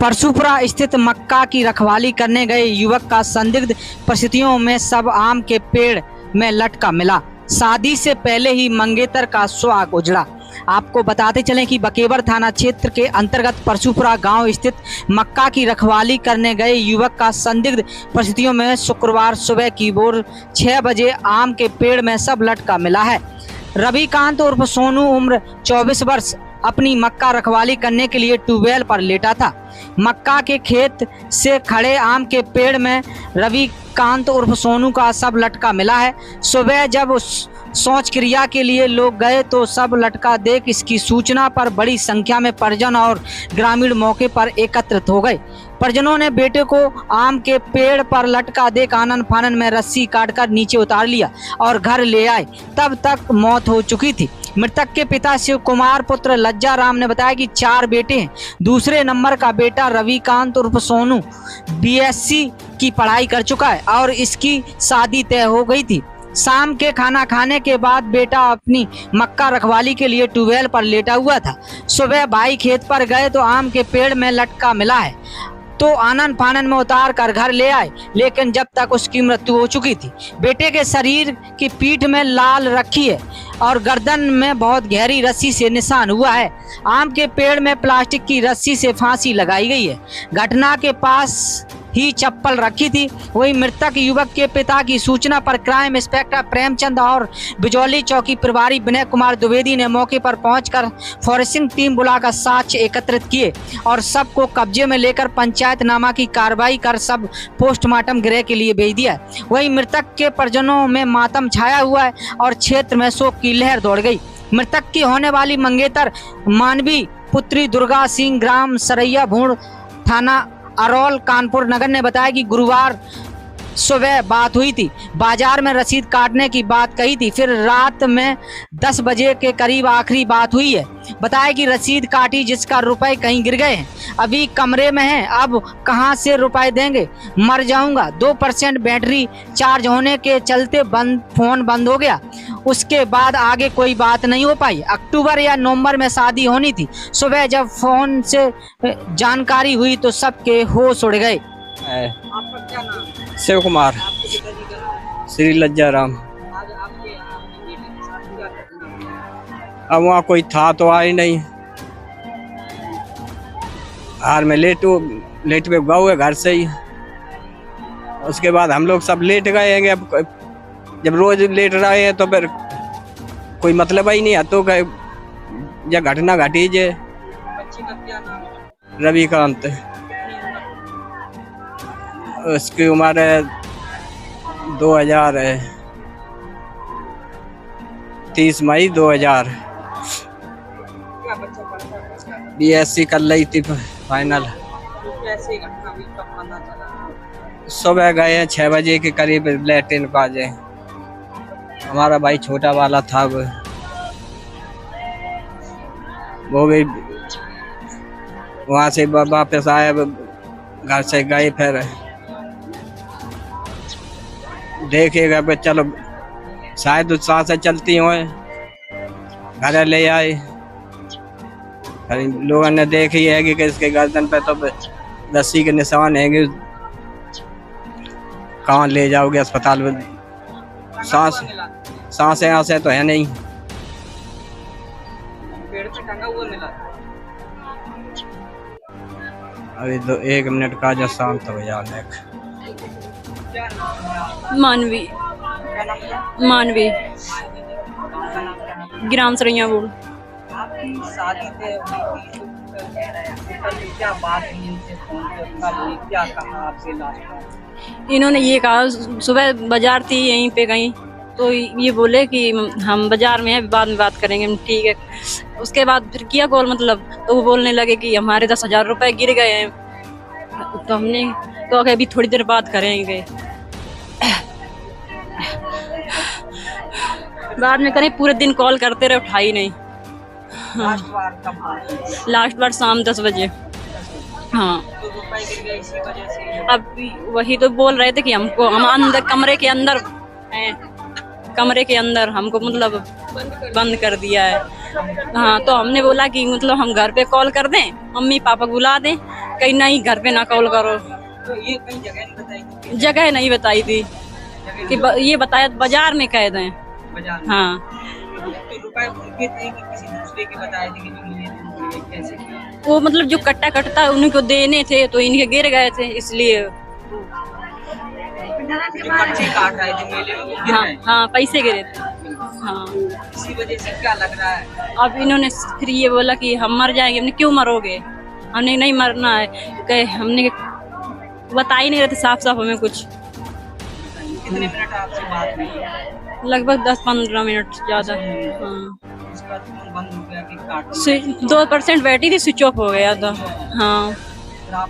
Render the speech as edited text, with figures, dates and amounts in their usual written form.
परशुपुरा स्थित मक्का की रखवाली करने गए युवक का संदिग्ध परिस्थितियों में सब आम के पेड़ में लटका मिला। शादी से पहले ही मंगेतर का सुहाग उजड़ा। आपको बताते चलें कि बकेवर थाना क्षेत्र के अंतर्गत परशुपुरा गांव स्थित मक्का की रखवाली करने गए युवक का संदिग्ध परिस्थितियों में शुक्रवार सुबह की भोर 6 बजे आम के पेड़ में सब लटका मिला है। रविकांत उर्फ सोनू उम्र 24 वर्ष अपनी मक्का रखवाली करने के लिए ट्यूबवेल पर लेटा था। मक्का के खेत से खड़े आम के पेड़ में रविकांत उर्फ सोनू का सब लटका मिला है। सुबह जब शौच क्रिया के लिए लोग गए तो सब लटका देख इसकी सूचना पर बड़ी संख्या में परिजन और ग्रामीण मौके पर एकत्रित हो गए। परिजनों ने बेटे को आम के पेड़ पर लटका देख आनन फानन में रस्सी काटकर नीचे उतार लिया और घर ले आए। तब तक मौत हो चुकी थी। मृतक के पिता शिव कुमार पुत्र लज्जा राम ने बताया कि 4 बेटे हैं। दूसरे नंबर का बेटा रविकांत उर्फ सोनू BSc की पढ़ाई कर चुका है और इसकी शादी तय हो गई थी। शाम के खाना खाने के बाद बेटा अपनी मक्का रखवाली के लिए ट्यूबवेल पर लेटा हुआ था। सुबह भाई खेत पर गए तो आम के पेड़ में लटका मिला है तो आनन फानन में उतार कर घर ले आए, लेकिन जब तक उसकी मृत्यु हो चुकी थी। बेटे के शरीर की पीठ में लाल रखी है और गर्दन में बहुत गहरी रस्सी से निशान हुआ है। आम के पेड़ में प्लास्टिक की रस्सी से फांसी लगाई गई है। घटना के पास ही चप्पल रखी थी। वही मृतक युवक के पिता की सूचना पर क्राइम इंस्पेक्टर प्रेमचंद और बिजौली चौकी प्रभारी विनय कुमार द्विवेदी ने मौके पर पहुंचकर फॉरेंसिक टीम बुलाकर साक्ष्य एकत्रित किए और सबको कब्जे में लेकर पंचायतनामा की कार्रवाई कर सब पोस्टमार्टम गृह के लिए भेज दिया। वही मृतक के परिजनों में मातम छाया हुआ है और क्षेत्र में शोक की लहर दौड़ गई। मृतक की होने वाली मंगेतर मानवी पुत्री दुर्गा सिंह ग्राम सरैया भूड़ थाना अरोल कानपुर नगर ने बताया कि गुरुवार सुबह बात हुई थी। बाजार में रसीद काटने की बात कही थी। फिर रात में 10 बजे के करीब आखिरी बात हुई है। बताया कि रसीद काटी जिसका रुपए कहीं गिर गए हैं, अभी कमरे में हैं, अब कहां से रुपए देंगे, मर जाऊंगा। 2% बैटरी चार्ज होने के चलते फोन बंद हो गया। उसके बाद आगे कोई बात नहीं हो पाई। अक्टूबर या नवंबर में शादी होनी थी। सुबह जब फोन से जानकारी हुई तो सबके होश उड़ गए। आपका क्या नाम है? शिव कुमार। श्री लज्जा राम। अब वहाँ कोई था तो आई नहीं। हार में लेट पे गए हुए घर से ही। उसके बाद हम लोग सब लेट गए हैं। अब जब रोज लेट रहे हैं तो फिर कोई मतलब ही नहीं है। तो जब घटना घटी जे। बच्चे का क्या नाम है? रविकांत। उसकी उम्र है 30 मई 2000। क्या बच्चा पढ़ता है? BSc कर रही थी फाइनल। कैसे घटना हुई, कब पता चला? सुबह गए हैं 6 बजे के करीब लैट्रिन को। आज हमारा भाई छोटा वाला था, वो भी वहाँ से वापस आए। घर से गए फिर देखेगा चलो शायद सांसें चलती हो, घर ले आए। लोगों ने देखी है कि इसके गर्दन पे तो रस्सी के निशान है कि कहाँ ले जाओगे अस्पताल में। सांसें तो है नहीं। पेड़ पे टंगा हुआ मिला। अभी 1 मिनट का जो शांत हो जाने। मानवी ग्राम सरैया बोल। शादी तय हुई थी, क्या बात हुई इनसे, फोन पे कब हुई, क्या कहा आपसे लास्ट में? इन्होंने ये कहा, सुबह बाजार थी यहीं पे गई तो ये बोले कि हम बाजार में हैं, बाद में बात करेंगे। ठीक है। उसके बाद फिर किया कॉल, मतलब तो वो बोलने लगे कि हमारे 10,000 रुपए गिर गए हैं। तो हमने तो अभी थोड़ी देर बात करेंगे, बाद में करें। पूरे दिन कॉल करते रहे, उठाई नहीं। हाँ। लास्ट बार शाम 10 बजे। हाँ। तो रुपए गिर गए इसी वजह से? अब वही तो बोल रहे थे कि हम अंदर कमरे के अंदर हमको मतलब बंद कर दिया है। हाँ, तो हमने बोला कि मतलब हम घर पे कॉल कर दें, मम्मी पापा को बुला दें, कहीं नहीं घर पे ना कॉल करो। तो ये कहीं जगह नहीं बताई थी? जगह नहीं बताई थी कि ये बताया बाजार में कह दें। बाजार में? हाँ, तो रुपए उनके थे कि किसी दूसरे के बताए थे कि जो मिले थे उनके, कैसे किया? वो मतलब जो कट्टा कटता उन्हीं को देने थे तो इनके गिर गए थे, इसलिए। जो पर्ची काट रहे थे मेले में वो गिर हाँ गए? हाँ, पैसे गिरे थे। हाँ, इसी वजह से क्या लग रहा है? अब इन्होंने फिर ये बोला कि हम मर जाएंगे। हमने क्यों मरोगे, हमने नहीं मरना है। कहे हमने बता ही नहीं रहे थे साफ साफ हमें कुछ। कितने मिनट आपसे बात हुई? लगभग 10-15 मिनट ज्यादा। हाँ, उसके बाद फोन बंद हो गया कि काट? 2% बैटरी थी, स्विच ऑफ हो गया था। हाँ, फिर आप